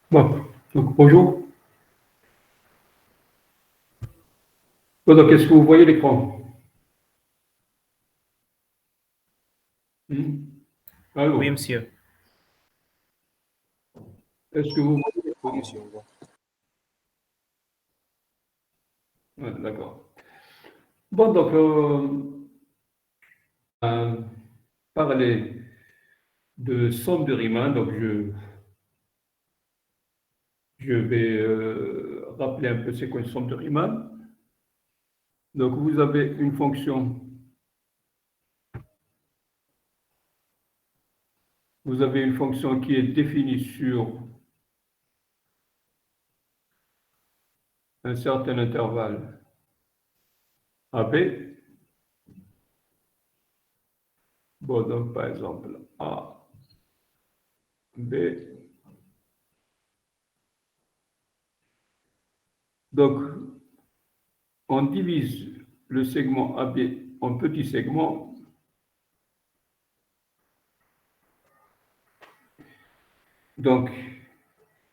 Bon, donc bonjour. Bon, donc, est-ce que vous voyez l'écran? Hmm. Oui, Allô? monsieur. Est-ce que vous voyez Oui, l'écran? monsieur, on voit. Ouais, d'accord. Bon, donc, on va parler de somme de Riemann. Donc, je vais rappeler un peu c'est quoi une somme de Riemann. Donc, vous avez une fonction qui est définie sur un certain intervalle AB. Bon, donc, par exemple, A, B. Donc, on divise le segment AB en petits segments. Donc,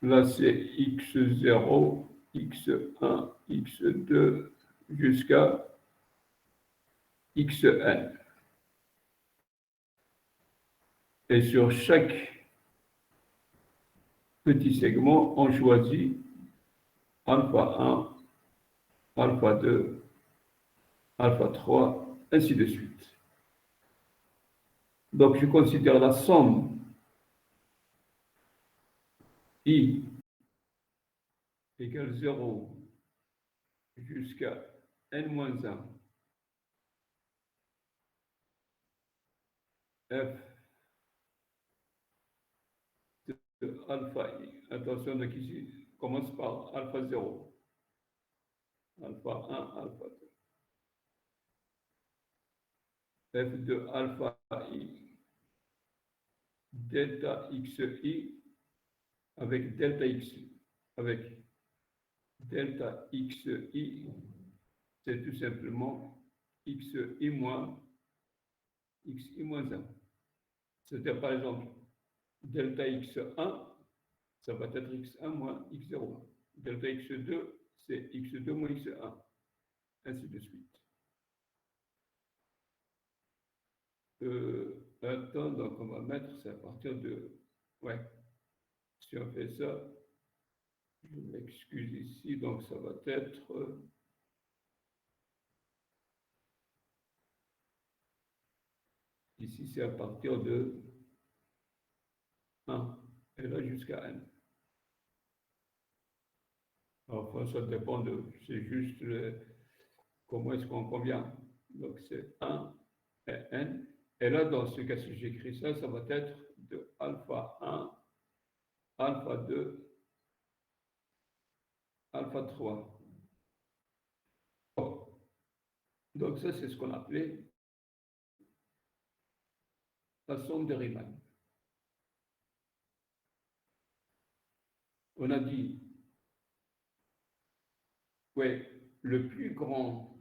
là, c'est x0, x1, x2, jusqu'à xn. Et sur chaque petit segment, on choisit alpha 1, alpha 2, alpha 3, ainsi de suite. Donc, je considère la somme I égale 0 jusqu'à n-1 f de alpha I. Attention, donc ici, commence par alpha 0, alpha 1, alpha 2. F de alpha I delta xi avec delta xi. Avec delta xi, c'est tout simplement xi moins 1. C'est-à-dire, par exemple, delta x1, ça va être x1 moins x0. Delta x2, c'est x2 moins x1, ainsi de suite. Attends, donc on va mettre, c'est à partir de... Ouais, si on fait ça, je m'excuse ici, donc ça va être... ici, c'est à partir de 1, et là jusqu'à n. Enfin, ça dépend de... C'est juste comment est-ce qu'on convient. Donc, c'est 1 et n. Et là, dans ce cas, si j'écris ça, ça va être de alpha 1, alpha 2, alpha 3. Donc, ça, c'est ce qu'on appelait la somme de Riemann. On a dit, ouais, la plus grande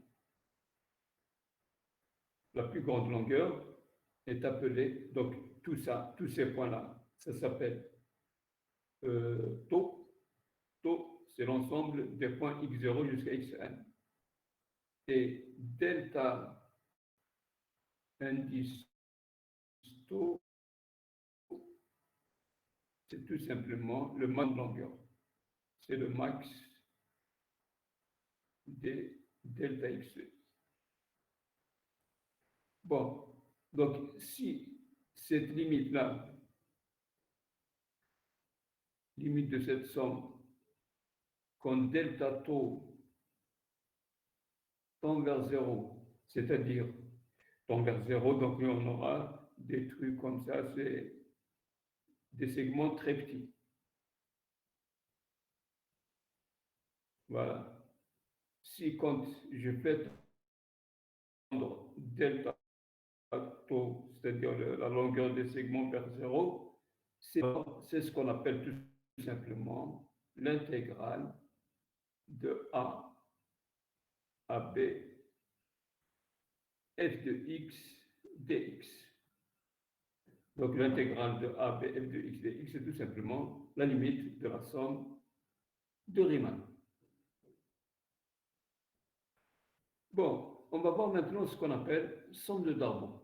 longueur est appelée, donc tout ça, tous ces points-là, ça s'appelle taux. Taux, c'est l'ensemble des points x0 jusqu'à xn. Et delta indice taux, c'est tout simplement le max de longueur. C'est le max des delta x. Bon, donc si cette limite-là, limite de cette somme, quand delta taux tend vers 0, c'est-à-dire tend vers 0, donc on aura des trucs comme ça, c'est des segments très petits. Voilà. Si quand je fais tendre delta taux, c'est-à-dire la longueur des segments vers 0, c'est ce qu'on appelle tout simplement l'intégrale de A à B f de x dx. Donc l'intégrale de a, b, f de x dx, c'est tout simplement la limite de la somme de Riemann. Bon, on va voir maintenant ce qu'on appelle somme de Darboux.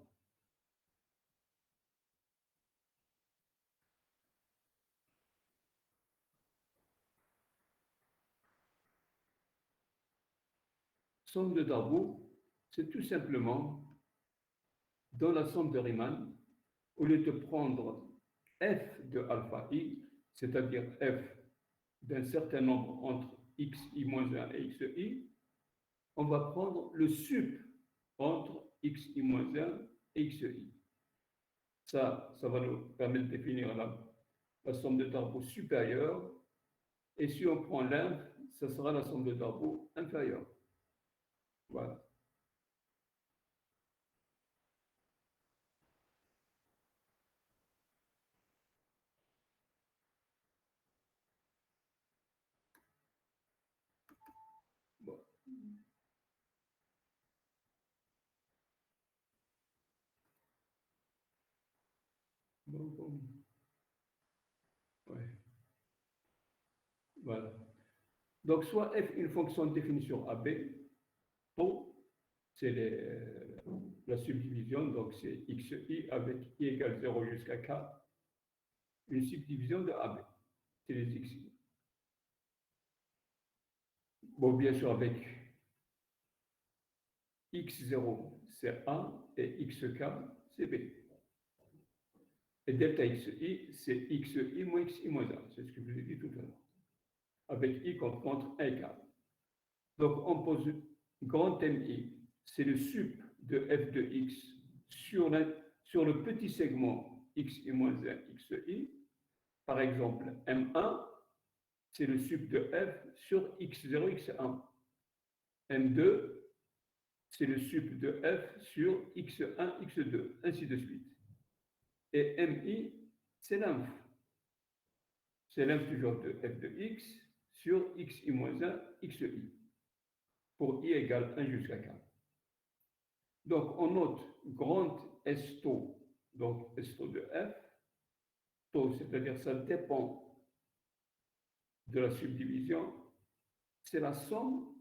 Somme de Darboux, c'est tout simplement dans la somme de Riemann, au lieu de prendre f de alpha i, c'est-à-dire f d'un certain nombre entre xi moins 1 et xi, on va prendre le sup entre xi moins 1 et xi. Ça va nous permettre de définir la somme de Darboux supérieure. Et si on prend l'inf, ça sera la somme de Darboux inférieure. Voilà. Bon. Bon. Ouais. Voilà. Donc, soit f une fonction de définition AB, O, c'est la subdivision, donc c'est xi avec i égale 0 jusqu'à k, une subdivision de AB, c'est les xi. Bon, bien sûr, avec x0, c'est A, et xk, c'est B. Et delta xi, c'est xi moins xi moins 1, c'est ce que je vous ai dit tout à l'heure, avec i qu'on prend entre 1 et k. Donc, on pose grand MI, c'est le sup de f de x sur, sur le petit segment xi moins 1, xi. Par exemple, M1, c'est le sup de f sur x0, x1. M2, c'est le sup de f sur x1, x2, ainsi de suite. Et MI, c'est l'inf. C'est l'inf toujours de f de x sur xi moins 1, xi, pour i égale 1 jusqu'à k. Donc, on note grand S taux, donc S taux de f, taux, c'est-à-dire ça dépend de la subdivision, c'est la somme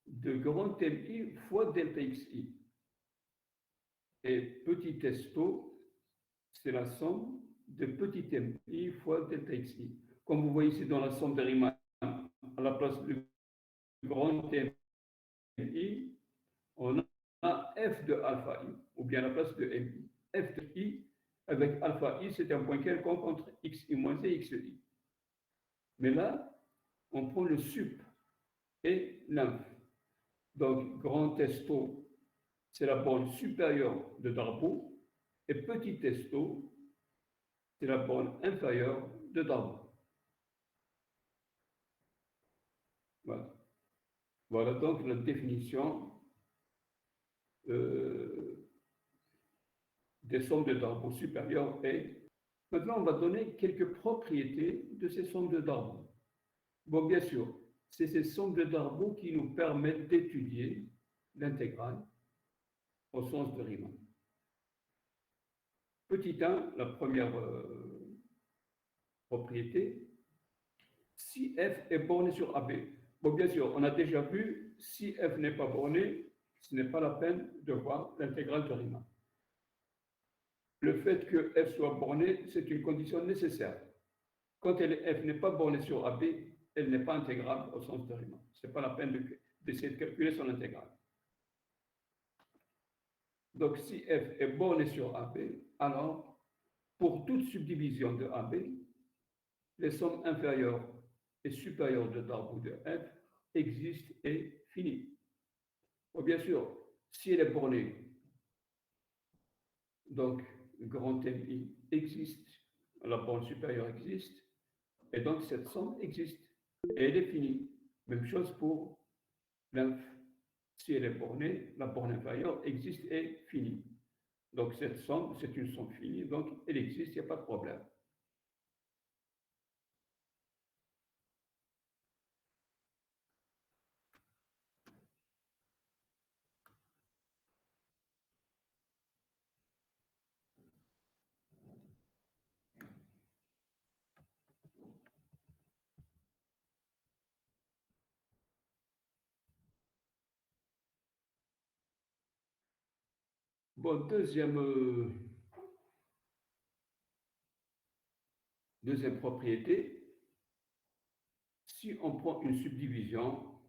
de grand MI fois delta XI. Et petit S taux, c'est la somme de petit MI fois delta XI. Comme vous voyez ici dans la somme de Riemann, à la place du grand MI, on a f de alpha i, ou bien à la place de mi. F de i avec alpha i, c'est un point quelconque entre xi moins et xi. Mais là, on prend le sup et l'inf. Donc, grand testo, c'est la borne supérieure de Darboux, et petit testo, c'est la borne inférieure de Darboux. Voilà. Voilà donc la définition des sommes de Darboux supérieures. Et maintenant, on va donner quelques propriétés de ces sommes de Darboux. Bon, bien sûr, c'est ces sommes de Darboux qui nous permettent d'étudier l'intégrale au sens de Riemann. Petit 1, la première propriété, si f est borné sur AB. Bon, bien sûr, on a déjà vu, si f n'est pas borné, ce n'est pas la peine de voir l'intégrale de Riemann. Le fait que f soit borné, c'est une condition nécessaire. Quand f n'est pas bornée sur AB, elle n'est pas intégrable au sens de Riemann. Ce n'est pas la peine d'essayer de calculer son intégrale. Donc, si f est borné sur AB, alors, pour toute subdivision de AB, les sommes inférieures et supérieures de Darboux de f existent et finissent. Bon, bien sûr, si elle est bornée, donc grand MI existe, la borne supérieure existe, et donc cette somme existe, et elle est finie. Même chose pour l'inf. Si elle est bornée, la borne inférieure existe et finie. Donc cette somme, c'est une somme finie, donc elle existe, il n'y a pas de problème. Bon, deuxième propriété, si on prend une subdivision,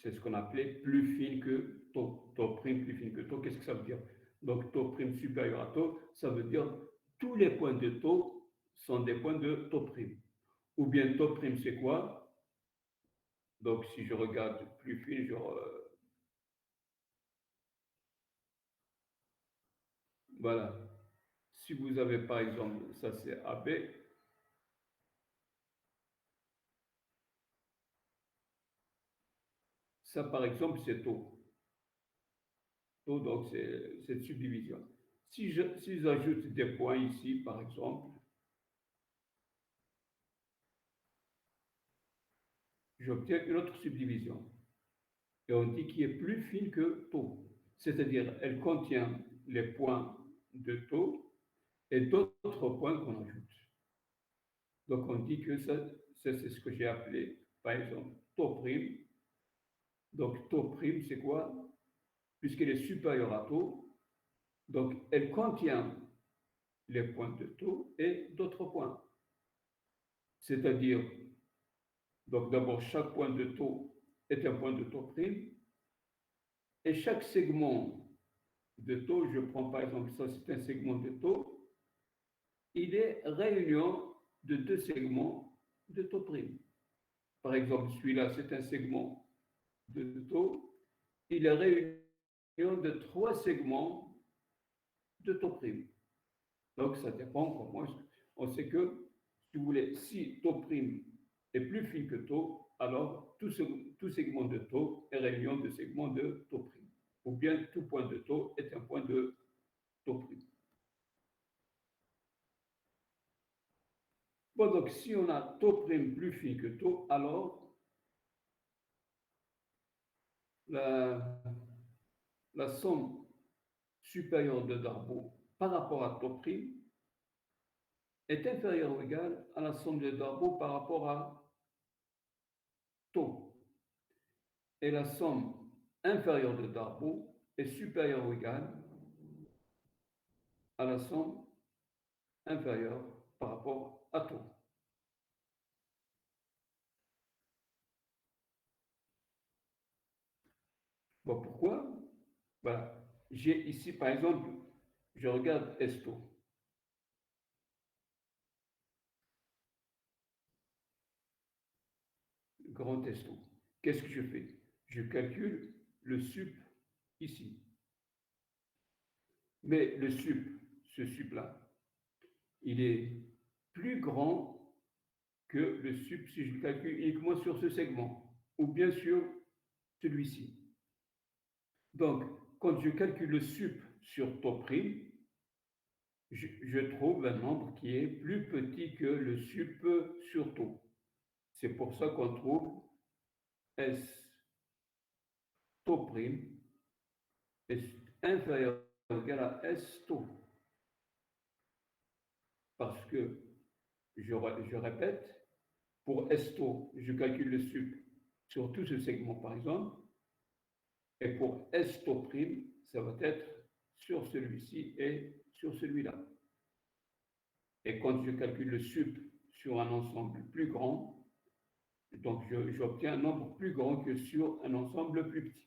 c'est ce qu'on appelait plus fine que taux, taux prime plus fine que taux, qu'est-ce que ça veut dire? Donc taux prime supérieur à taux, ça veut dire tous les points de taux sont des points de taux prime. Ou bien taux prime, c'est quoi? Donc si je regarde plus fine, voilà. Si vous avez par exemple, ça c'est AB, ça par exemple c'est taux. Taux, donc c'est cette subdivision. Si j'ajoute des points ici, par exemple, j'obtiens une autre subdivision. Et on dit qu'il est plus fine que taux. C'est-à-dire, elle contient les points de taux et d'autres points qu'on ajoute. Donc on dit que ça, c'est ce que j'ai appelé, par exemple, taux prime. Donc taux prime, c'est quoi? Puisqu'elle est supérieure à taux, donc elle contient les points de taux et d'autres points. C'est-à-dire, donc d'abord, chaque point de taux est un point de taux prime, et chaque segment de taux, je prends par exemple, ça c'est un segment de taux, il est réunion de deux segments de taux prime. Par exemple, celui-là, c'est un segment de taux, il est réunion de trois segments de taux prime. Donc ça dépend comment on sait que, si vous voulez, si taux prime est plus fin que taux, alors tout segment de taux est réunion de segments de taux prime. Ou bien tout point de taux est un point de taux prime. Bon, donc si on a taux prime plus fin que taux, alors la, la somme supérieure de Darboux par rapport à taux prime est inférieure ou égale à la somme de Darboux par rapport à taux. Et la somme inférieure de Darboux est supérieure ou égale à la somme inférieure par rapport à taux. Bon, pourquoi? Voilà. J'ai ici, par exemple, je regarde Esto, grand Esto. Qu'est-ce que je fais? Je calcule le sup ici. Mais le sup, ce sup-là, il est plus grand que le sup si je le calcule uniquement sur ce segment, ou bien sûr celui-ci. Donc, quand je calcule le sup sur taux prime, je trouve un nombre qui est plus petit que le sup sur taux. C'est pour ça qu'on trouve S taux prime est inférieur ou égal à S taux. Parce que, je répète, pour S taux, je calcule le sup sur tout ce segment par exemple, et pour S taux prime, ça va être sur celui-ci et sur celui-là. Et quand je calcule le sup sur un ensemble plus grand, donc j'obtiens un nombre plus grand que sur un ensemble plus petit.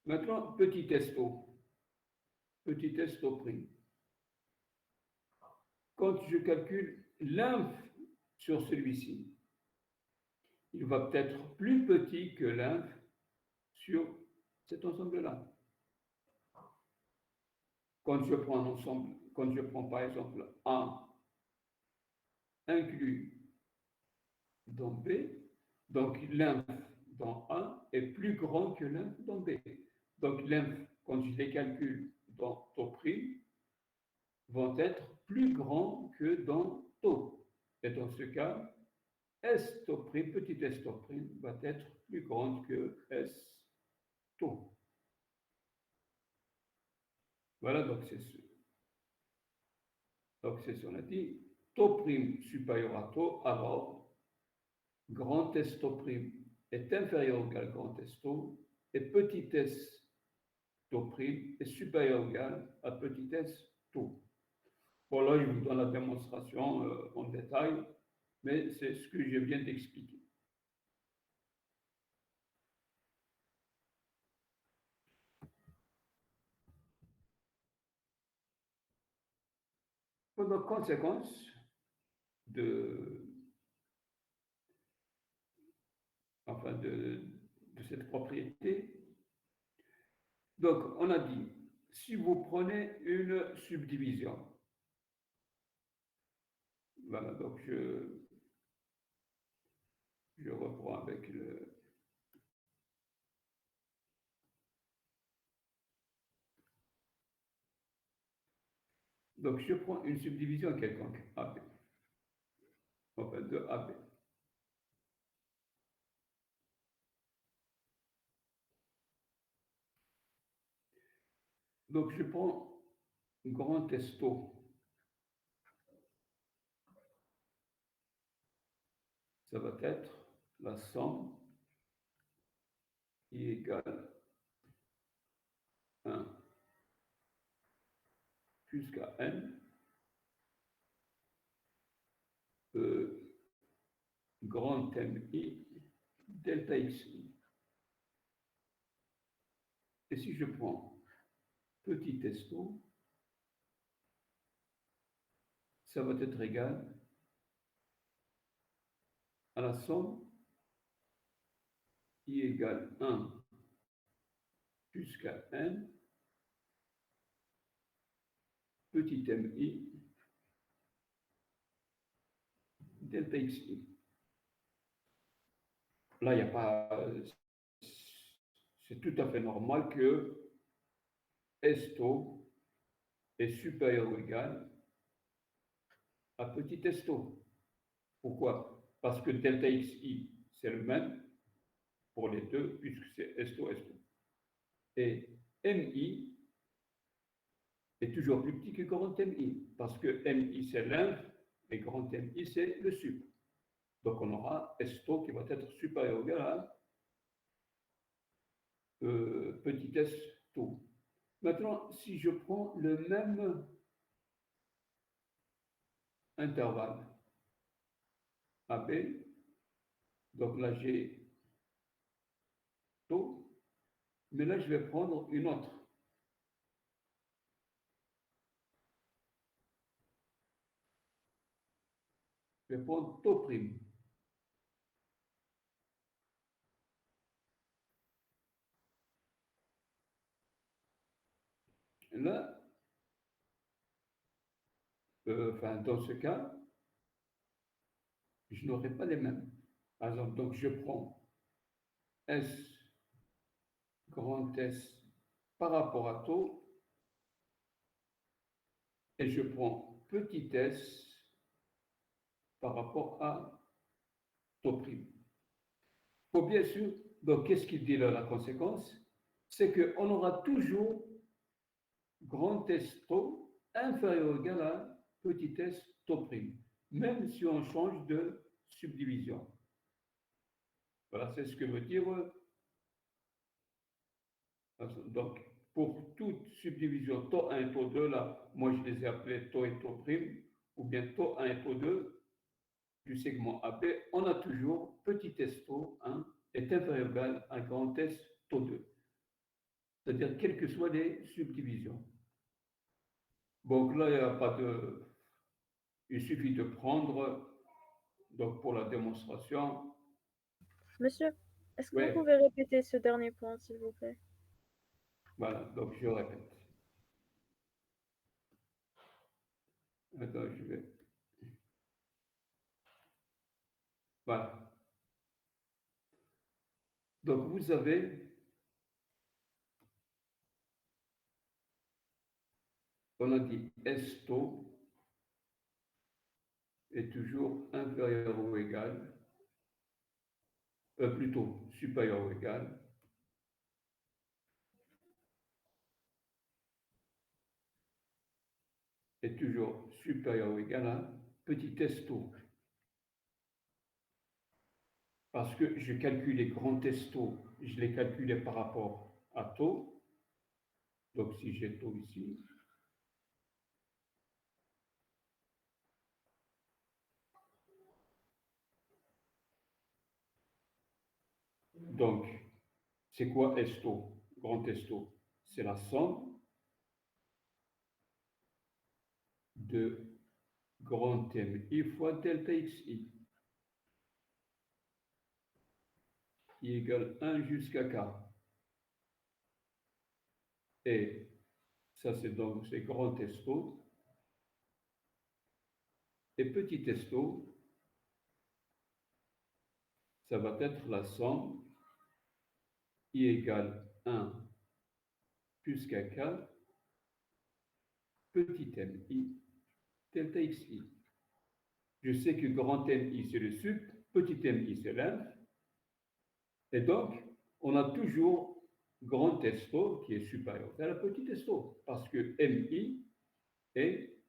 Maintenant, petit testo. Petit testo prime. Quand je calcule l'inf sur celui-ci, il va être plus petit que l'inf sur cet ensemble-là. Quand je prends un ensemble, quand je prends par exemple A inclus dans B, donc l'inf dans A est plus grand que l'inf dans B. Donc l'inf, quand je les calcule dans taux prime, vont être plus grands que dans taux. Et dans ce cas, S taux prime, petit s taux prime, va être plus grande que S taux. Voilà, donc c'est ce. Donc c'est ce qu'on a dit. Taux prime supérieur à taux, alors grand S taux prime est inférieur ou égal à grand S taux, et petit s taux prime est supérieur ou égal à petit s taux. Bon, là, je vous donne la démonstration en détail, mais c'est ce que je viens d'expliquer. Pour conséquence de, enfin de cette propriété, donc on a dit, si vous prenez une subdivision, voilà, donc je reprends avec le... Donc je prends une subdivision quelconque, AB, enfin de AB. Donc je prends grand testo, ça va être la somme I égale 1 jusqu'à n, grand M I delta xi. Et si je prends petit testo, ça va être égal à la somme I égale 1 jusqu'à n, petit mi delta xi. Là, il n'y a pas... C'est tout à fait normal que esto est supérieur ou égal à petit esto. Pourquoi? Parce que delta xi, c'est le même pour les deux, puisque c'est esto, esto. Et mi est toujours plus petit que grand mi, parce que mi, c'est l'inf, et grand mi, c'est le sup. Donc, on aura esto qui va être supérieur ou égal à petit esto. Maintenant, si je prends le même intervalle AB, donc là j'ai taux, mais là je vais prendre une autre. Je vais prendre taux prime. Là, enfin, dans ce cas, je n'aurai pas les mêmes. Par exemple, donc je prends S grand S par rapport à taux et je prends petit s par rapport à taux prime. Pour bien sûr, donc qu'est-ce qu'il dit là, la conséquence? C'est qu'on aura toujours grand S taux inférieur ou égal à petit s taux prime, même si on change de subdivision. Voilà, c'est ce que veut dire. Donc, pour toute subdivision taux 1 et taux 2, là, moi je les ai appelés taux et taux prime, ou bien taux 1 et taux 2 du segment AB, on a toujours petit s taux 1 est inférieur ou égal à grand S taux 2. C'est-à-dire quelles que soient les subdivisions. Donc là, il n'y a pas de... Il suffit de prendre, donc pour la démonstration, Monsieur, est-ce que vous ouais, pouvez répéter ce dernier point, s'il vous plaît? voilà, donc je répète. Attends, je vais... Voilà. Donc vous avez, on a dit S taux est toujours inférieur ou égal, plutôt supérieur ou égal, est toujours supérieur ou égal à petit s taux. Parce que je calcule les grands S taux, je les calculais par rapport à taux, Donc, si j'ai taux ici, donc, c'est quoi esto, grand esto? C'est la somme de grand MI fois delta XI, qui égale 1 jusqu'à K. Et ça, c'est grand esto. Et petit esto, ça va être la somme I égale 1 jusqu'à K, petit mi, delta xi. Je sais que grand mi, c'est le sup, petit mi, c'est l'inf. Et donc, on a toujours grand esto qui est supérieur à la petite esto, parce que mi est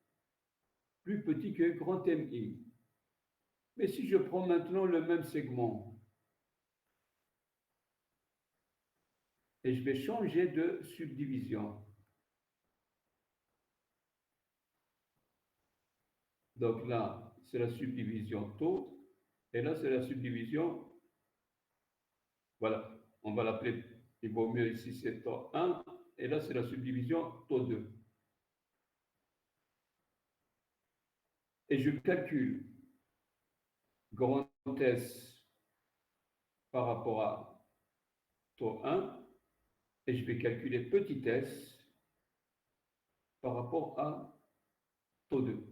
plus petit que grand mi. Mais si je prends maintenant le même segment et je vais changer de subdivision, donc là, c'est la subdivision taux, et là, c'est la subdivision, voilà, on va l'appeler, il vaut mieux ici, c'est taux 1, et là, c'est la subdivision taux 2. Et je calcule grand S par rapport à taux 1, et je vais calculer petit s par rapport à taux 2.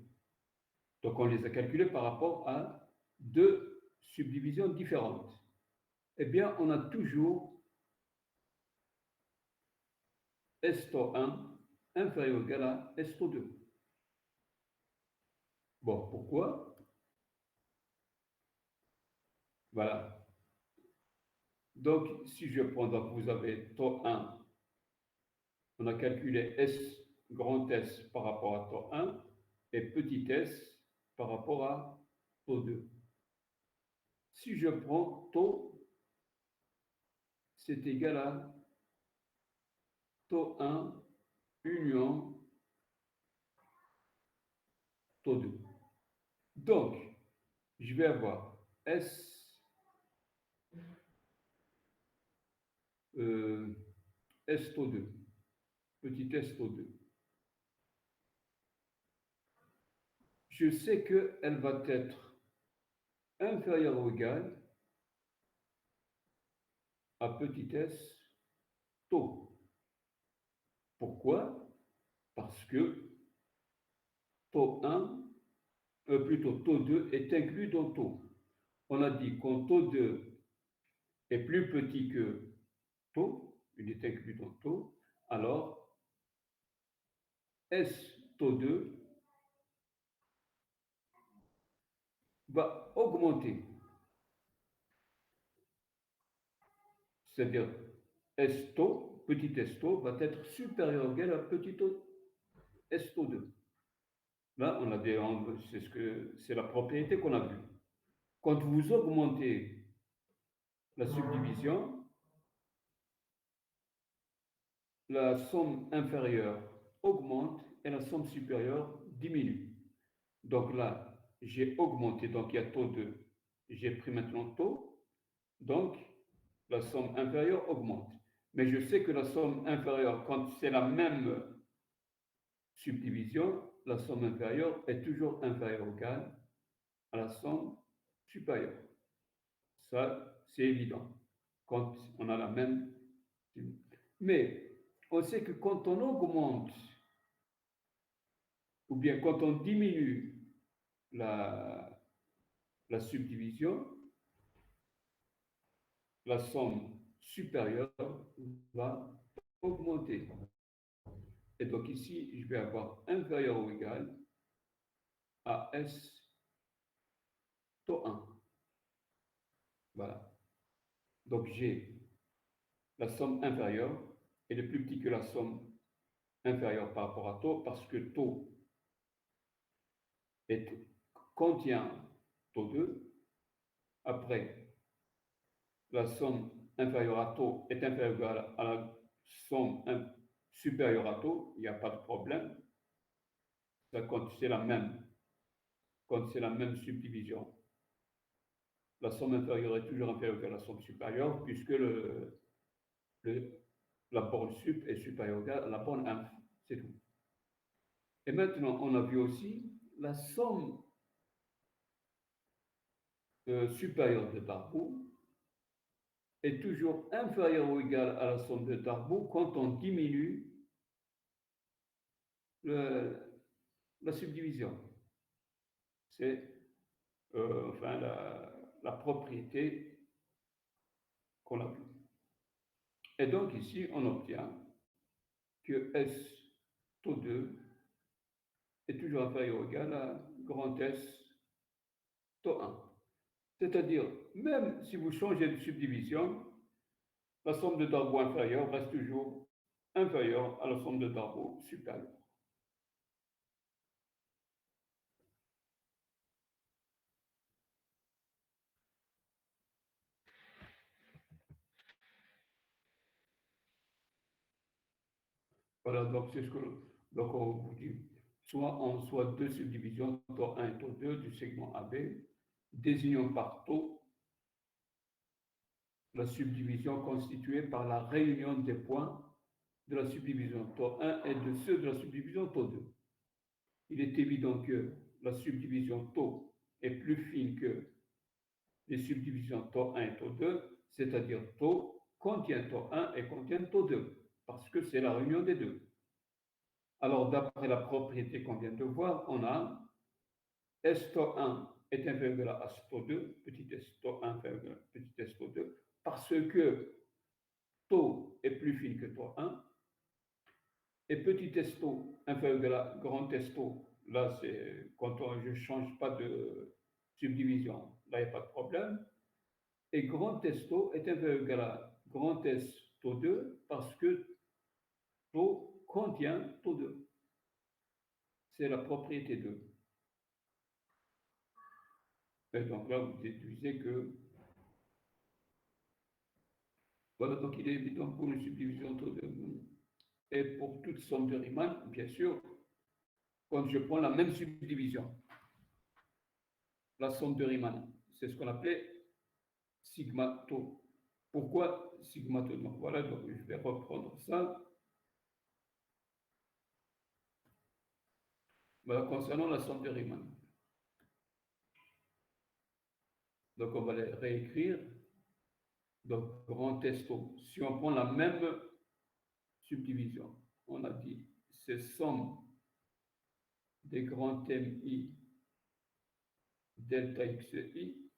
Donc, on les a calculés par rapport à deux subdivisions différentes. Eh bien, on a toujours S taux 1 inférieur ou égal à S taux 2. Bon, pourquoi? Voilà. Donc, si je prends, donc vous avez taux 1, on a calculé S, grand S par rapport à taux 1 et petit s par rapport à taux 2. Si je prends taux, c'est égal à taux 1 union taux 2. Donc, je vais avoir S, S taux 2, petit s taux 2. Je sais qu'elle va être inférieure ou égale à petit s taux. Pourquoi? Parce que taux 1, plutôt taux 2 est inclus dans taux. On a dit quand taux 2 est plus petit que taux, il est inclus dans taux, alors S taux 2 va augmenter. C'est-à-dire S taux, petit S taux, va être supérieur ou égal à petit taux S taux 2. Là, on a c'est la propriété qu'on a vue. Quand vous augmentez la subdivision, la somme inférieure augmente et la somme supérieure diminue. Donc là, j'ai augmenté, donc il y a taux 2, j'ai pris maintenant taux, donc la somme inférieure augmente. Mais je sais que la somme inférieure, quand c'est la même subdivision, la somme inférieure est toujours inférieure ou égale à la somme supérieure. Ça, c'est évident quand on a la même. Mais on sait que quand on augmente, ou bien quand on diminue la subdivision, la somme supérieure va augmenter. Et donc ici, je vais avoir inférieur ou égal à S taux 1. Voilà. Donc j'ai la somme inférieure est le plus petit que la somme inférieure par rapport à taux parce que taux contient taux 2. Après, la somme inférieure à taux est inférieure à la somme supérieur à taux, il n'y a pas de problème. Ça, quand c'est la même subdivision, la somme inférieure est toujours inférieure à la somme supérieure, puisque le- la borne sup est supérieure à la borne inf. C'est tout. Et maintenant, on a vu aussi la somme supérieure de Darboux est toujours inférieure ou égale à la somme de Darboux quand on diminue la subdivision. C'est enfin la propriété qu'on a vue. Et donc ici, on obtient que S taux 2 est toujours inférieur ou égal à grand S taux 1. C'est-à-dire, même si vous changez de subdivision, la somme de Darboux inférieure reste toujours inférieure à la somme de Darboux supérieure. Voilà, donc c'est ce que donc on vous dit. Soit deux subdivisions, taux 1 et taux 2 du segment AB, désignons par taux la subdivision constituée par la réunion des points de la subdivision taux 1 et de ceux de la subdivision taux 2. Il est évident que la subdivision taux est plus fine que les subdivisions taux 1 et taux 2, c'est-à-dire taux contient taux 1 et contient taux 2, parce que c'est la réunion des deux. Alors, d'après la propriété qu'on vient de voir, on a S taux 1 est inférieur à S taux 2, petit s taux 1 inférieur à petit s taux 2, parce que taux est plus fine que taux 1, et petit s taux inférieur à grand s taux, là c'est quand je ne change pas de subdivision, là il n'y a pas de problème, et grand s taux est inférieur à grand S taux 2 parce que taux contient taux 2. C'est la propriété 2. Et donc là, vous déduisez que voilà, donc il est évident pour une subdivision taux 2. Et pour toute somme de Riemann, bien sûr, quand je prends la même subdivision, la somme de Riemann, c'est ce qu'on appelait sigma taux. Pourquoi sigma taux? Donc voilà, donc je vais reprendre ça. Voilà, concernant la somme de Riemann. Donc on va les réécrire. Donc grand testo. Si on prend la même subdivision, on a dit c'est somme des grands MI delta xi,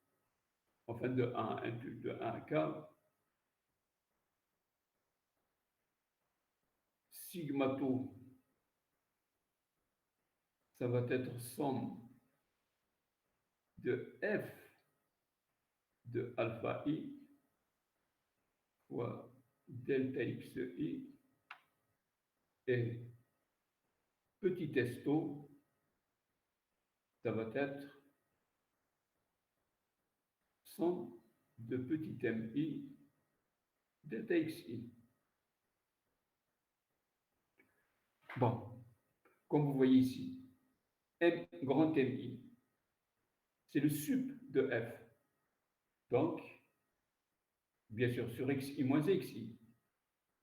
enfin de 1 à 1 plus de 1 à k, sigma taux, ça va être somme de f de alpha i fois delta xi et petit s taux, ça va être somme de petit mi delta xi. Bon, comme vous voyez ici, M grand MI, c'est le sup de f. Donc, bien sûr, sur xi moins xi.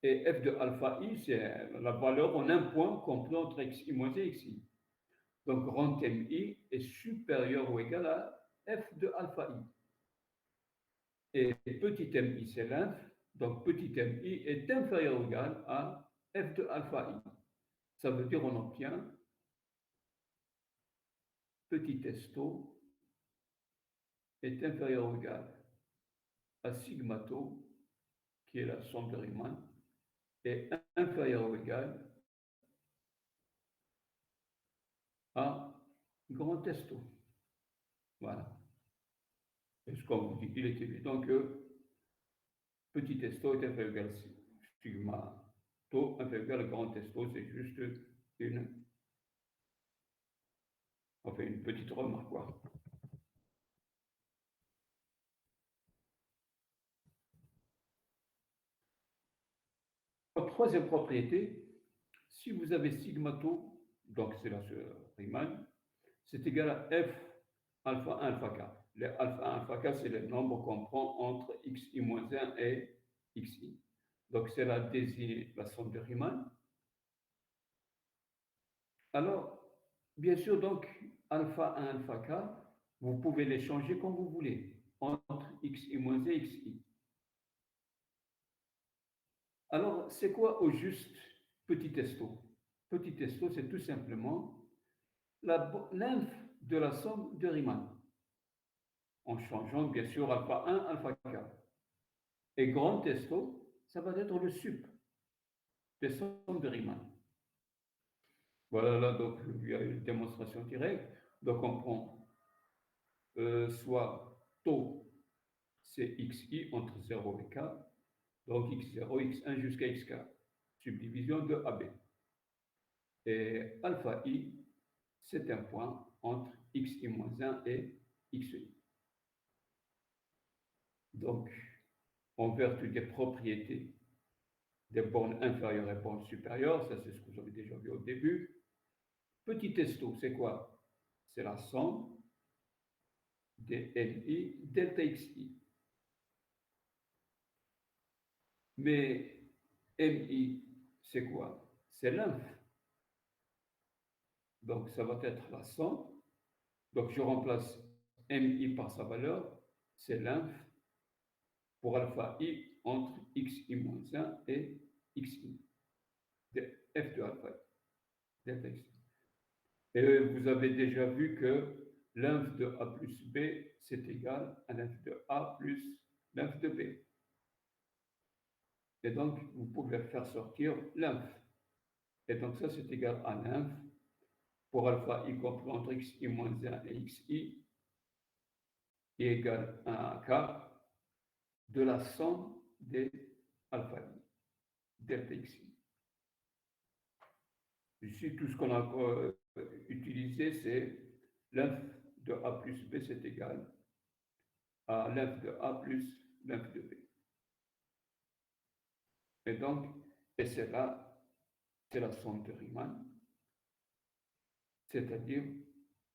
Et f de alpha i, c'est la valeur en un point compris entre xi moins xi. Donc, grand mi est supérieur ou égal à f de alpha i. Et petit mi, c'est l'inf. Donc, petit mi est inférieur ou égal à f de alpha i. Ça veut dire qu'on obtient petit tau est inférieur ou égal à sigma tau, qui est la somme de Riemann, est inférieur ou égal à grand testo. Voilà. Et comme vous dit, il est évident que petit testo est inférieur ou égal à sigma tau inférieur à grand testo. C'est juste une petite remarque, quoi. Troisième propriété, Si vous avez sigma tau, donc c'est la Riemann, c'est égal à f alpha 1 alpha k. Les alpha 1 alpha k, c'est le nombre qu'on prend entre xi moins 1 et xi. Donc c'est la somme de Riemann. Alors, bien sûr, donc alpha 1 alpha k, vous pouvez les changer comme vous voulez, entre xi moins 1 et xi. Alors, c'est quoi au juste petit testo? Petit testo, c'est tout simplement l'inf de la somme de Riemann, en changeant bien sûr alpha 1, alpha k. Et grand testo, ça va être le sup des sommes de Riemann. Voilà, là, donc, il y a une démonstration directe. Donc, on prend soit tau, c'est xi entre 0 et k, donc x0, x1 jusqu'à xk, subdivision de AB. Et alpha i, c'est un point entre xi moins 1 et xi. Donc, en vertu des propriétés des bornes inférieures et bornes supérieures, ça c'est ce que vous avez déjà vu au début. Petit testo, c'est quoi? C'est la somme des LI delta XI. Mais MI, c'est quoi? C'est l'inf. Donc ça va être la somme. Donc je remplace MI par sa valeur, c'est l'inf pour alpha I entre XI moins 1 et XI. F de alpha I, delta XI. Et vous avez déjà vu que l'inf de A plus B, c'est égal à l'inf de A plus l'inf de B. Et donc, vous pouvez faire sortir l'inf. Et donc, ça, c'est égal à l'inf pour alpha i compris entre xi moins 1 et xi est égal à k de la somme des alpha i, delta xi. Ici, tout ce qu'on a utilisé, c'est l'inf de A plus B, c'est égal à l'inf de A plus l'inf de B. Et donc, et c'est là, c'est la somme de Riemann, c'est-à-dire,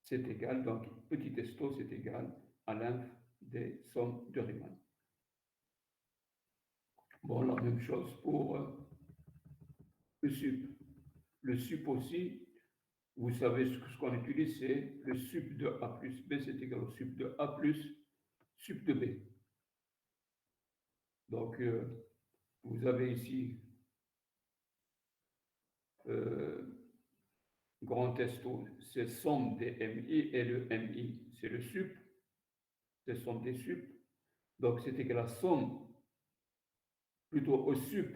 c'est égal, donc petit testo, c'est égal à l'inf des sommes de Riemann. Bon, la même chose pour le sup. Le sup aussi, vous savez ce qu'on utilise, c'est le sup de A plus B, c'est égal au sup de A plus sup de B. Donc, vous avez ici grand testo, c'est somme des MI et le MI, c'est le sup, c'est somme des sup. Donc, c'est égal à la somme, plutôt au sup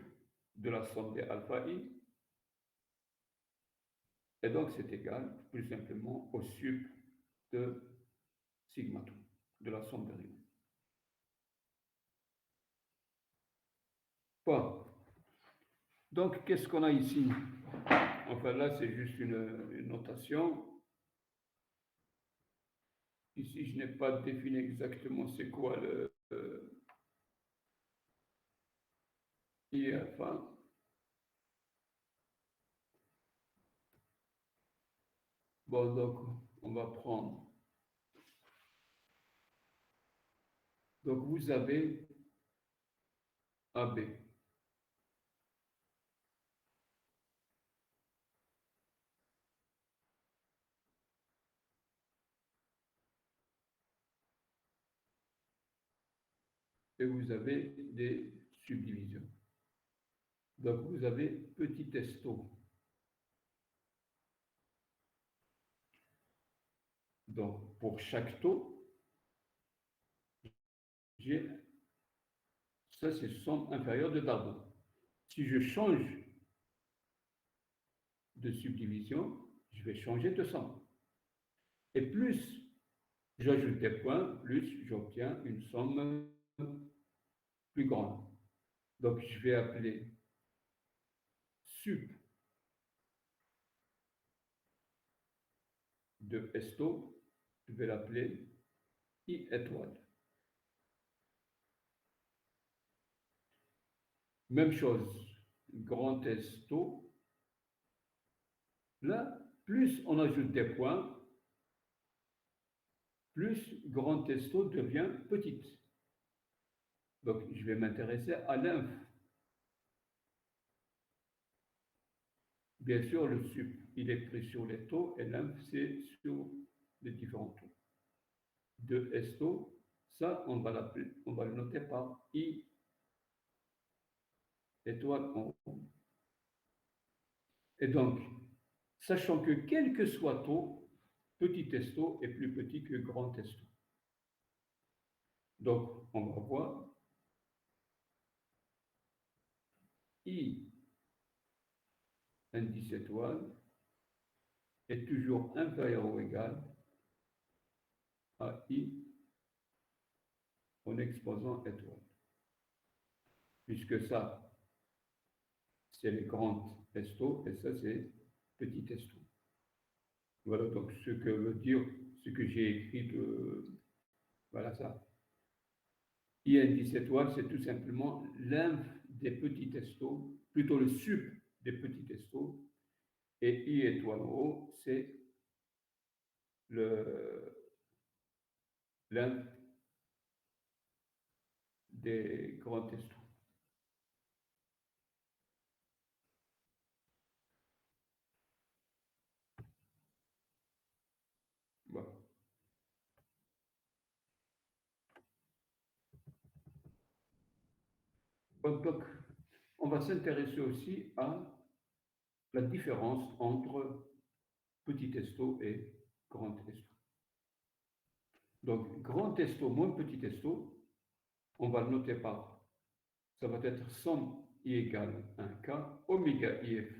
de la somme des alpha I. Et donc, c'est égal, plus simplement, au sup de sigma 2, de la somme de Riemann. Bon. Donc, qu'est-ce qu'on a ici? Enfin, là, c'est juste une notation. Ici, je n'ai pas défini exactement c'est quoi le I alpha. Bon, donc, on va prendre. Donc, vous avez AB. Et vous avez des subdivisions. Donc, vous avez petit testo. Donc, pour chaque taux, j'ai ça, c'est somme inférieure de Darboux. Si je change de subdivision, je vais changer de somme. Et plus j'ajoute des points, plus j'obtiens une somme plus grande. Donc, je vais appeler sup de esto, je vais l'appeler I étoile. Même chose, grand esto, Là, plus on ajoute des points, plus grand testo devient petite. Donc, je vais m'intéresser à lymphe. Bien sûr, le sup, il est pris sur les taux et lymphe, c'est sur les différents taux. De esto, ça, on va le noter par I étoile en haut. Et donc, sachant que quel que soit taux, petit testo est plus petit que grand testo. Donc, on va voir I indice étoile est toujours inférieur ou égal à I en exposant étoile. Puisque ça, c'est les grandes testo et ça, c'est petit testo. Voilà donc ce que veut dire ce que j'ai écrit de. Voilà ça. I indice étoile, c'est tout simplement lymphe des petits testos, plutôt le sup des petits testos, et I étoile en haut, c'est le lymphe des grands testos. Voilà. Donc, on va s'intéresser aussi à la différence entre petit testo et grand testo. Donc, grand testo moins petit testo, on va le noter par, ça va être somme I égale 1K, oméga IF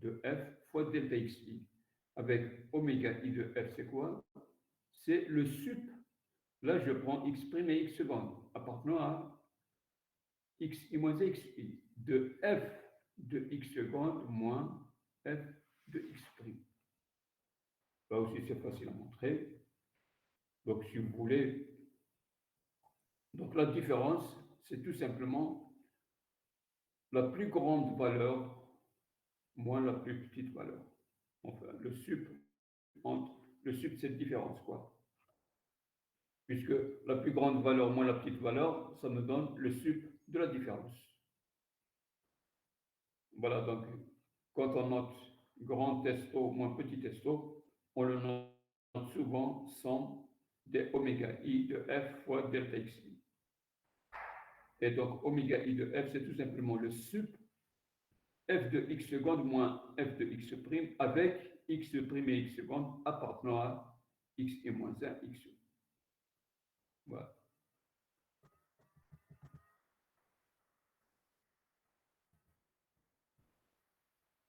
de F fois delta XI. Avec oméga I de F, c'est quoi? C'est le sup. Là, je prends X' et X secondes, appartenant à XI moins XI, de F de X secondes moins F de X'. Là aussi, c'est facile à montrer. Donc, si vous voulez, donc la différence, c'est tout simplement la plus grande valeur moins la plus petite valeur. Enfin, le sup entre le sup, cette différence, quoi. Puisque la plus grande valeur moins la petite valeur, ça me donne le sup de la différence. Voilà, donc, quand on note grand testo moins petit testo, on le note souvent somme des oméga i de f fois delta xi. Et donc, oméga i de f, c'est tout simplement le sup f de x seconde moins f de x prime avec x prime et x seconde appartenant à x et moins 1, x. Voilà.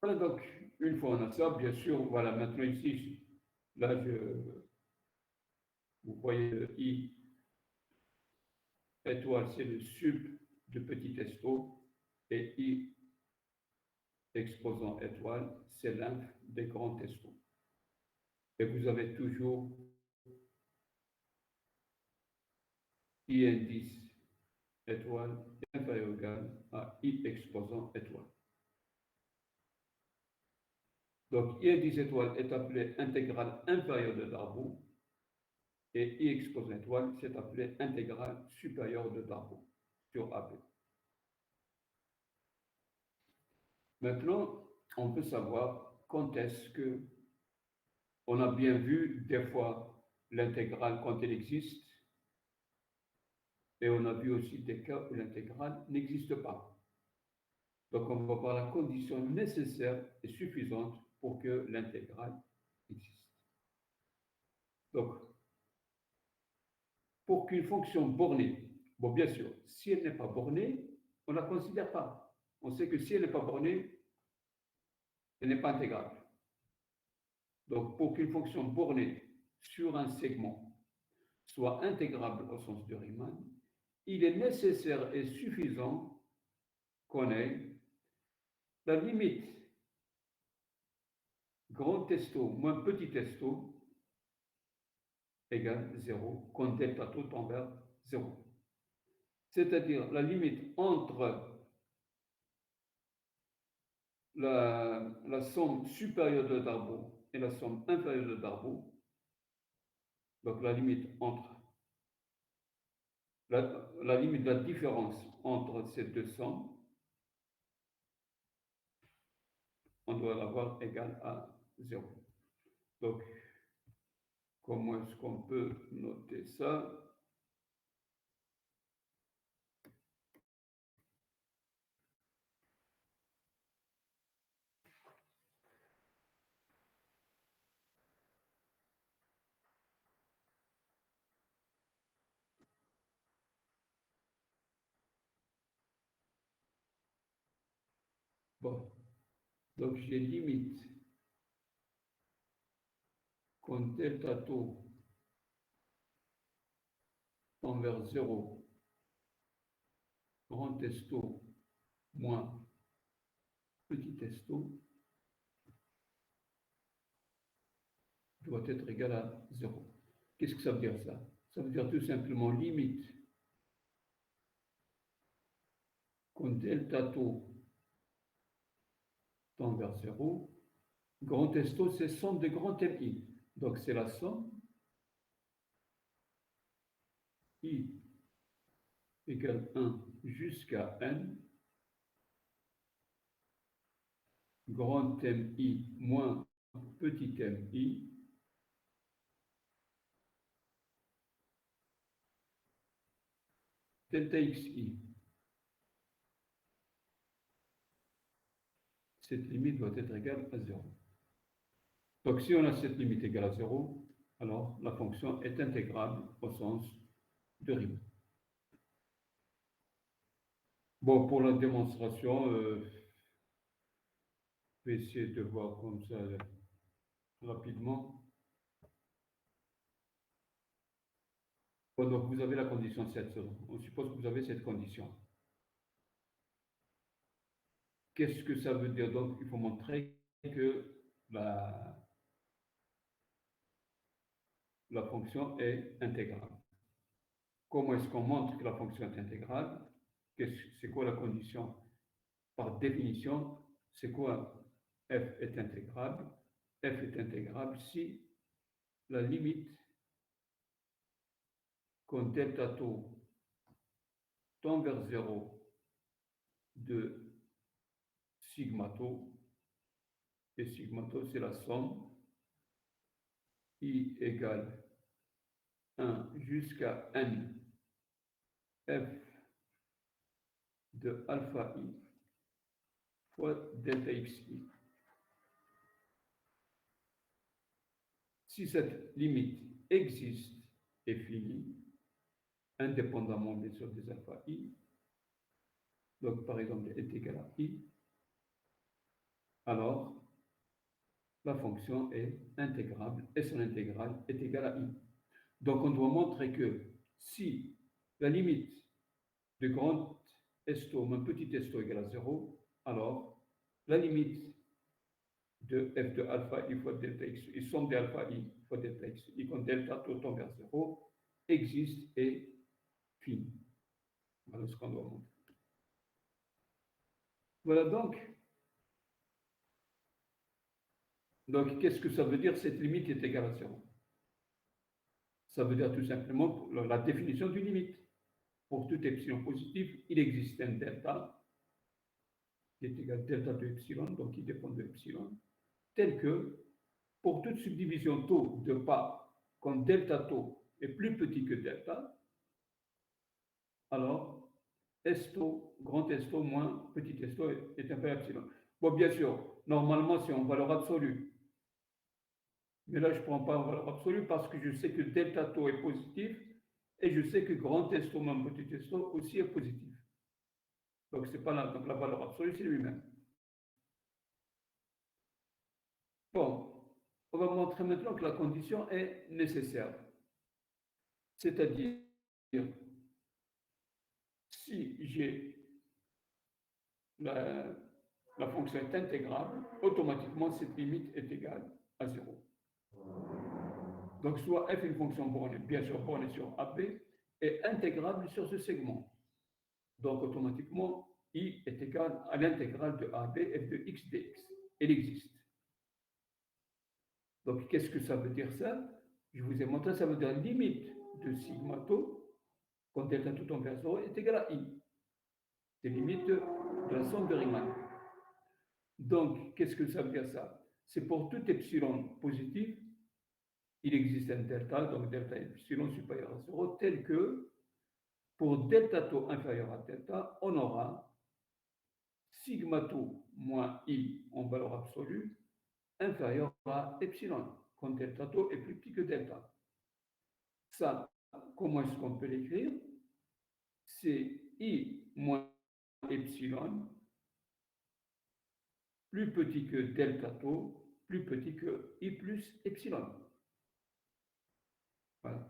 Voilà, donc, une fois on a ça, bien sûr, voilà, maintenant ici, là, vous voyez le I étoile, c'est le sup de petit testo, et I exposant étoile, c'est l'inf des grands testos. Et vous avez toujours I indice étoile inférieur ou égal à I exposant étoile. Donc, I indice étoile est appelé intégrale inférieure de Darboux et I exposant étoile, c'est appelé intégrale supérieure de Darboux sur AB. Maintenant, on peut savoir quand est-ce que on a bien vu des fois l'intégrale quand elle existe et on a vu aussi des cas où l'intégrale n'existe pas. Donc, on va voir la condition nécessaire et suffisante pour que l'intégrale existe. Donc, pour qu'une fonction bornée, bon, bien sûr, si elle n'est pas bornée, on ne la considère pas. On sait que si elle n'est pas bornée, elle n'est pas intégrable. Donc, pour qu'une fonction bornée sur un segment soit intégrable au sens de Riemann, il est nécessaire et suffisant qu'on ait la limite grand testo moins petit testo égale 0 quand delta tout tend vers 0. C'est-à-dire la limite entre la somme supérieure de Darboux et la somme inférieure de Darboux, donc la limite entre la limite de la différence entre ces deux sommes, on doit l'avoir égale à 0. Donc, comment est-ce qu'on peut noter ça? Bon, donc j'ai limite quand delta taux tend vers 0, grand testo moins petit testo doit être égal à 0. Qu'est-ce que ça veut dire ça? Ça veut dire tout simplement limite quand delta taux tend vers 0, grand testo c'est somme de grand MI. Donc c'est la somme I égale 1 jusqu'à N, grand MI moins petit MI, delta XI. Cette limite doit être égale à 0. Donc si on a cette limite égale à 0, alors la fonction est intégrable au sens de Riemann. Bon, pour la démonstration, je vais essayer de voir comme ça rapidement. Bon, donc vous avez la condition 7. On suppose que vous avez cette condition. Qu'est-ce que ça veut dire? Donc, il faut montrer que la fonction est intégrale. Comment est-ce qu'on montre que la fonction est intégrale? C'est quoi la condition? Par définition, c'est quoi f est intégrable? F est intégrable si la limite quand delta taux tend vers 0 de sigma taux, et sigma taux c'est la somme I égale 1 jusqu'à N f de alpha I fois delta xi. Si cette limite existe et finie, indépendamment bien sûr des alpha I, donc par exemple est égal à I, alors la fonction est intégrable et son intégrale est égale à I. Donc on doit montrer que si la limite de grand esto moins petit esto égale à 0, alors la limite de f de alpha I fois delta x, et somme de alpha I fois delta x, et quand delta tend vers 0, existe et finie. Voilà ce qu'on doit montrer. Voilà donc. Donc, qu'est-ce que ça veut dire cette limite est égale à 0? Ça veut dire tout simplement la définition d'une limite. Pour tout epsilon positif, il existe un delta qui est égal à delta de epsilon, donc qui dépend de epsilon, tel que pour toute subdivision taux de pas, quand delta taux est plus petit que delta, alors esto, grand esto moins petit esto est inférieur à epsilon. Bon, bien sûr, normalement, c'est en valeur absolue. Mais là, je ne prends pas en valeur absolue parce que je sais que delta taux est positif et je sais que grand esto moins petit esto aussi est positif. Donc, c'est pas là. Donc, la valeur absolue, c'est lui-même. Bon, on va montrer maintenant que la condition est nécessaire. C'est-à-dire, si j'ai la fonction est intégrable, automatiquement, cette limite est égale à 0. Donc, soit f est une fonction bornée, bien sûr bornée sur AB, est intégrable sur ce segment. Donc, automatiquement, I est égal à l'intégrale de AB f de x dx. Elle existe. Donc, qu'est-ce que ça veut dire ça? Je vous ai montré, ça veut dire limite de sigma tau, quand delta tau tend vers 0, est égal à I. C'est limite de la somme de Riemann. Donc, qu'est-ce que ça veut dire ça? C'est pour tout epsilon positif, il existe un delta, donc delta epsilon supérieur à 0, tel que pour delta tau inférieur à delta, on aura sigma tau moins I en valeur absolue inférieur à epsilon, quand delta tau est plus petit que delta. Ça, comment est-ce qu'on peut l'écrire? C'est I moins epsilon plus petit que delta tau, plus petit que I plus epsilon. Voilà.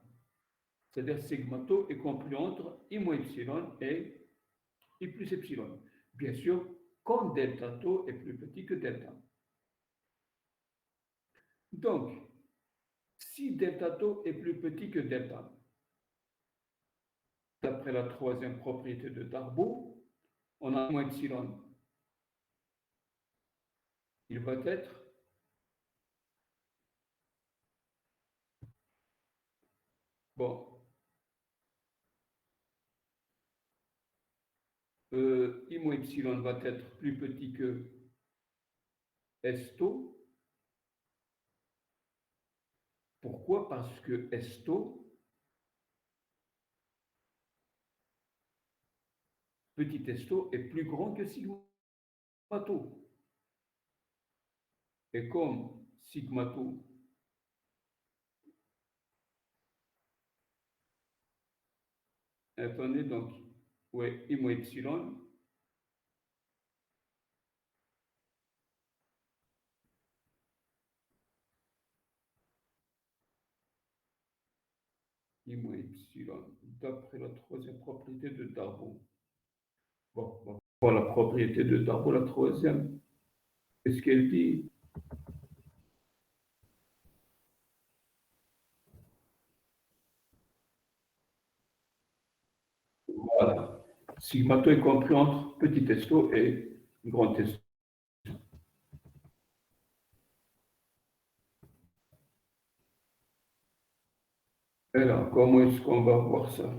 C'est-à-dire sigma tau est compris entre I moins epsilon et I plus epsilon. Bien sûr, quand delta tau est plus petit que delta. Donc, si delta tau est plus petit que delta, d'après la troisième propriété de Darboux, on a I moins epsilon. Il va être bon. I moins epsilon va être plus petit que S tau. Pourquoi? Parce que S tau, petit S tau, est plus grand que sigma tau. Et comme sigma tau attendez, donc, ouais, I moins epsilon, I moins epsilon, d'après la troisième propriété de Darboux. Bon, on va voir la propriété de Darboux, la troisième. Qu'est-ce qu'elle dit? Voilà. Sigma tau est compris entre petit S tau et grand S tau. Alors, comment est-ce qu'on va voir ça?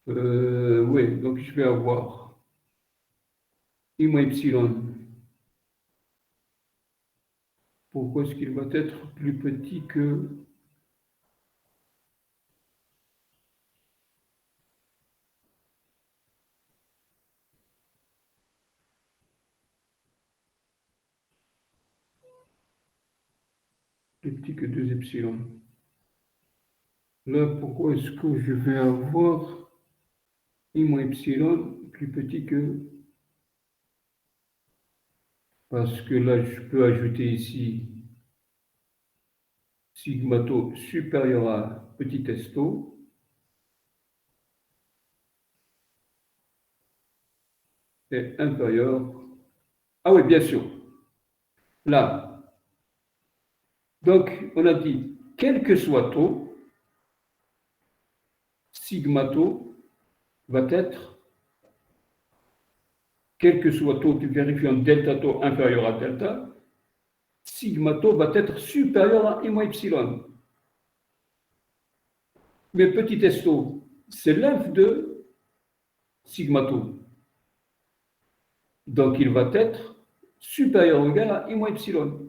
Oui, donc je vais avoir I moins epsilon. Pourquoi est-ce qu'il va être plus petit que plus petit que 2 epsilon? Là, pourquoi est-ce que je vais avoir I moins epsilon plus petit que... Parce que là, je peux ajouter ici sigma tau supérieur à petit s tau. Et inférieur... Ah oui, bien sûr. Là. Donc, on a dit, quel que soit tau, sigma tau va être, quel que soit tau, tu vérifies en delta tau inférieur à delta, sigma tau va être supérieur à I moins epsilon. Mais petit s tau, c'est l'inf de sigma tau. Donc, il va être supérieur ou égal à I moins epsilon.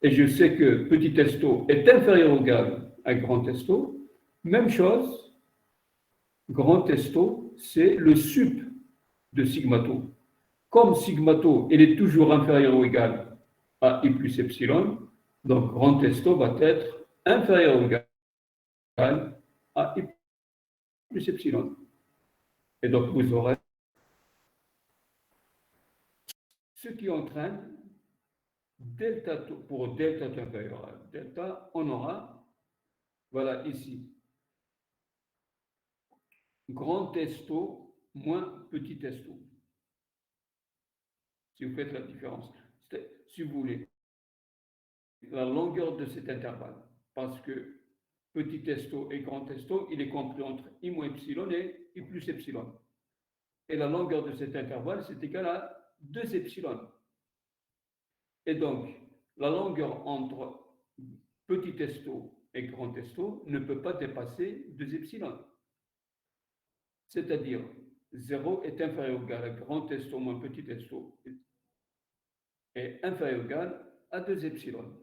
Et je sais que petit s tau est inférieur ou égal à grand s tau. Même chose, grand S tau, c'est le sup de sigma tau. Comme sigma tau, il est toujours inférieur ou égal à I plus epsilon, donc grand S tau va être inférieur ou égal à I plus epsilon. Et donc vous aurez ce qui entraîne delta tau, pour delta tau inférieur à delta, on aura, voilà ici, grand S tau moins petit S tau. Si vous faites la différence. Si vous voulez la longueur de cet intervalle. Parce que petit testo et grand testo, il est compris entre I moins epsilon et I plus epsilon. Et la longueur de cet intervalle, c'est égal à 2 epsilon. Et donc, la longueur entre petit testo et grand testo ne peut pas dépasser 2 epsilon. C'est-à-dire, 0 est inférieur ou égal à grand testo moins petit testo est inférieur ou égal à 2 epsilon.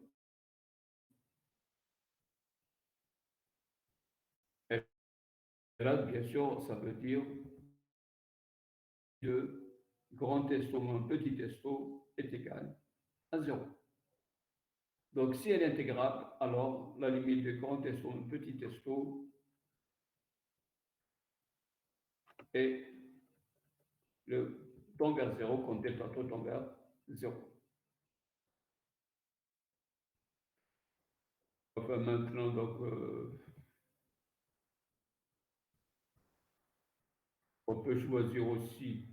Et là, bien sûr, ça veut dire que grand testo moins petit testo est égal à 0. Donc, si elle est intégrable, alors la limite de grand testo moins petit testo est tend vers 0 quand delta taux tend vers 0. Enfin, maintenant, donc, on peut choisir aussi,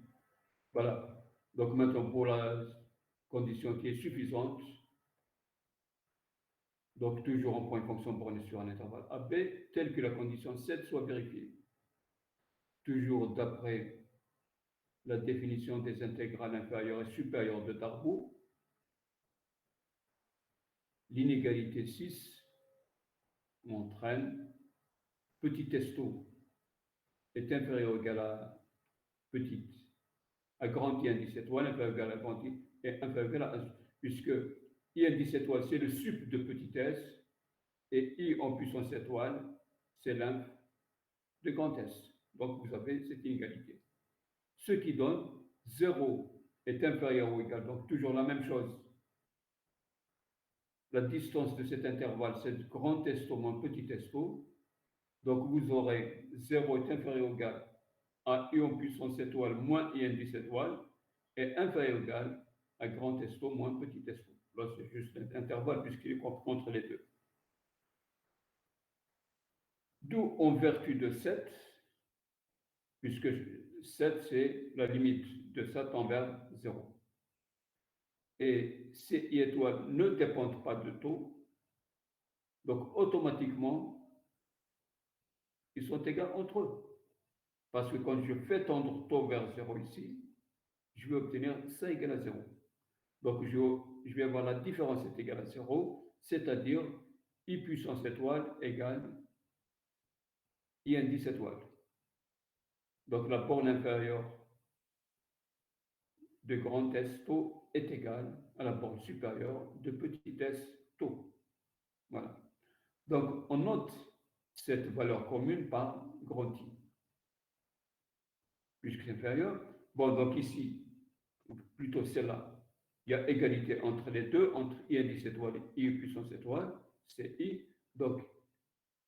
voilà. Donc maintenant, pour la condition qui est suffisante, donc toujours on prend une fonction bornée sur un intervalle AB, telle que la condition 7 soit vérifiée. Toujours d'après la définition des intégrales inférieures et supérieures de Darboux, l'inégalité 6 entraîne petit testo est inférieur ou égal à petite, à grand I indice étoile, inférieur ou égal à grand I, et inférieur ou égal à 1, puisque I indice étoile, c'est le sup de petit s, et I en puissance étoile, c'est l'inf de grand S. Donc vous avez cette inégalité. Ce qui donne 0 est inférieur ou égal, donc toujours la même chose. La distance de cet intervalle, c'est grand testo moins petit testo. Donc vous aurez 0 est inférieur ou égal à I en puissance étoile moins I indice étoile, et inférieur ou égal à grand testo moins petit testo. Là, c'est juste un intervalle puisqu'il est contre les deux. D'où, en vertu de 7, puisque 7, c'est la limite de ça tend vers 0. Et ces I étoiles ne dépendent pas de taux, donc automatiquement, ils sont égaux entre eux. Parce que quand je fais tendre taux vers 0 ici, je vais obtenir ça égale à 0. Donc je vais avoir la différence est égale à 0, c'est-à-dire I puissance étoile égale I indice étoile. Donc la borne inférieure de grand S taux est égale à la borne supérieure de petit s taux. Voilà. Donc on note cette valeur commune par grand I, puisque c'est inférieur. Bon, donc ici, plutôt celle-là, il y a égalité entre les deux, entre I indice étoile et I puissance étoile, c'est I. Donc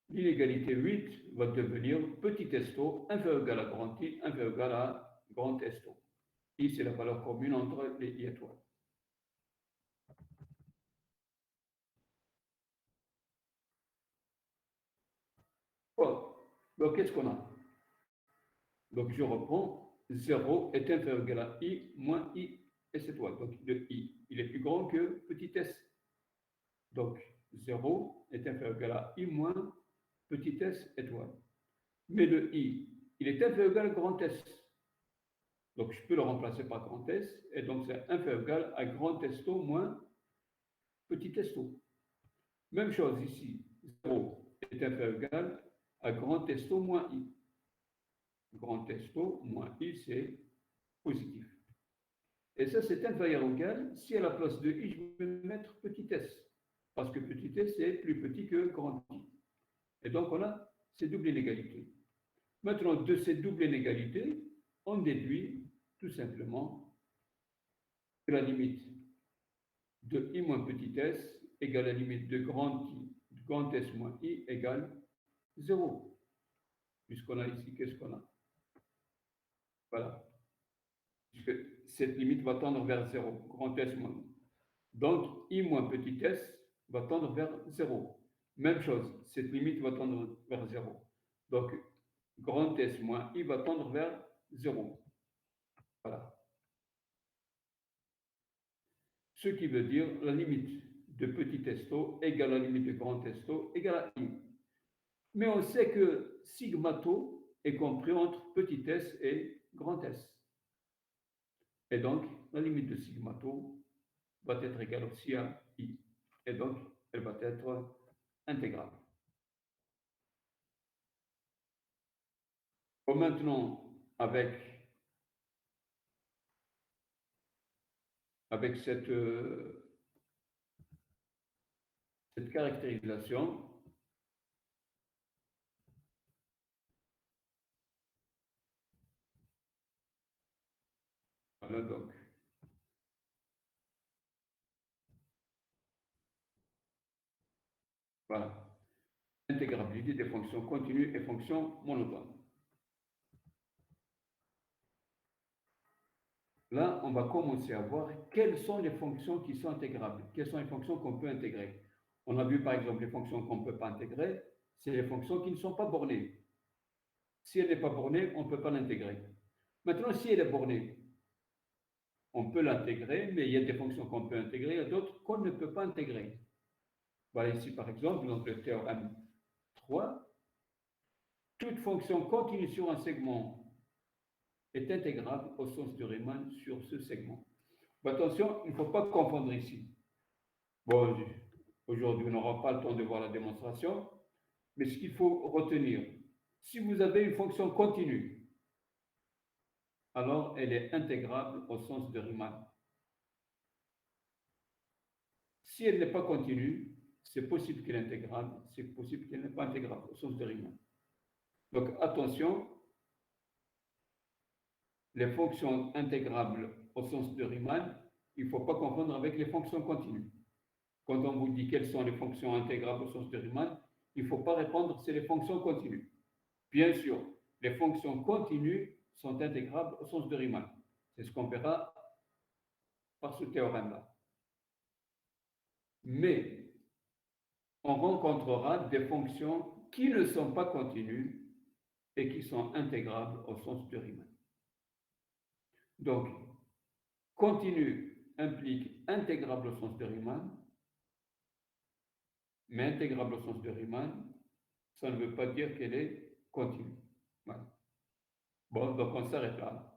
l'inégalité 8 va devenir petit s taux inférieur ou égal à grand I, inférieur ou égal à grand S taux. I, c'est la valeur commune entre les I étoiles. Bon, donc qu'est-ce qu'on a? Donc je reprends, 0 est inférieur ou égal à I moins I S étoile. Donc le I, il est plus grand que petit s. Donc 0 est inférieur ou égal à I moins petit s étoile. Mais le I, il est inférieur ou égal à grand S. Donc je peux le remplacer par grand S, et donc c'est inférieur ou égal à grand testo moins petit testo. Même chose ici, 0 est inférieur ou égal à grand testo moins I. Grand testo moins I, c'est positif. Et ça, c'est inférieur ou égal. Si à la place de I, je vais mettre petit s. Parce que petit s, c'est plus petit que grand I. Et donc, on a ces doubles inégalités. Maintenant, de ces doubles inégalités, on déduit tout simplement que la limite de I moins petit s égale la limite de grand S moins I égale 0. Puisqu'on a ici, qu'est-ce qu'on a? Voilà. Puisque cette limite va tendre vers 0, grand S moins I. Donc, I moins petit s va tendre vers 0. Même chose, cette limite va tendre vers 0. Donc, grand S moins I va tendre vers 0. Voilà. Ce qui veut dire la limite de petit testo égale à la limite de grand testo égale à I. Mais on sait que sigma tau est compris entre petit s et grand S. Et donc, la limite de sigma tau va être égale aussi à I. Et donc, elle va être intégrale. Bon, maintenant, avec cette caractérisation, voilà donc. Voilà. Intégrabilité des fonctions continues et fonctions monotones. Là, on va commencer à voir quelles sont les fonctions qui sont intégrables, quelles sont les fonctions qu'on peut intégrer. On a vu par exemple les fonctions qu'on ne peut pas intégrer, c'est les fonctions qui ne sont pas bornées. Si elle n'est pas bornée, on ne peut pas l'intégrer. Maintenant, si elle est bornée, on peut l'intégrer, mais il y a des fonctions qu'on peut intégrer et d'autres qu'on ne peut pas intégrer. Voilà ici par exemple, dans le théorème 3, toute fonction continue sur un segment est intégrable au sens de Riemann sur ce segment. Mais attention, il ne faut pas confondre ici. Bon, aujourd'hui, on n'aura pas le temps de voir la démonstration, mais ce qu'il faut retenir, si vous avez une fonction continue, alors elle est intégrable au sens de Riemann. Si elle n'est pas continue, c'est possible qu'elle est intégrable, c'est possible qu'elle n'est pas intégrable au sens de Riemann. Donc attention, les fonctions intégrables au sens de Riemann, il ne faut pas confondre avec les fonctions continues. Quand on vous dit quelles sont les fonctions intégrables au sens de Riemann, il ne faut pas répondre c'est les fonctions continues. Bien sûr, les fonctions continues sont intégrables au sens de Riemann. C'est ce qu'on verra par ce théorème-là. Mais on rencontrera des fonctions qui ne sont pas continues et qui sont intégrables au sens de Riemann. Donc, continu implique intégrable au sens de Riemann, mais intégrable au sens de Riemann, ça ne veut pas dire qu'elle est continue. Voilà. Bon, donc on s'arrête là.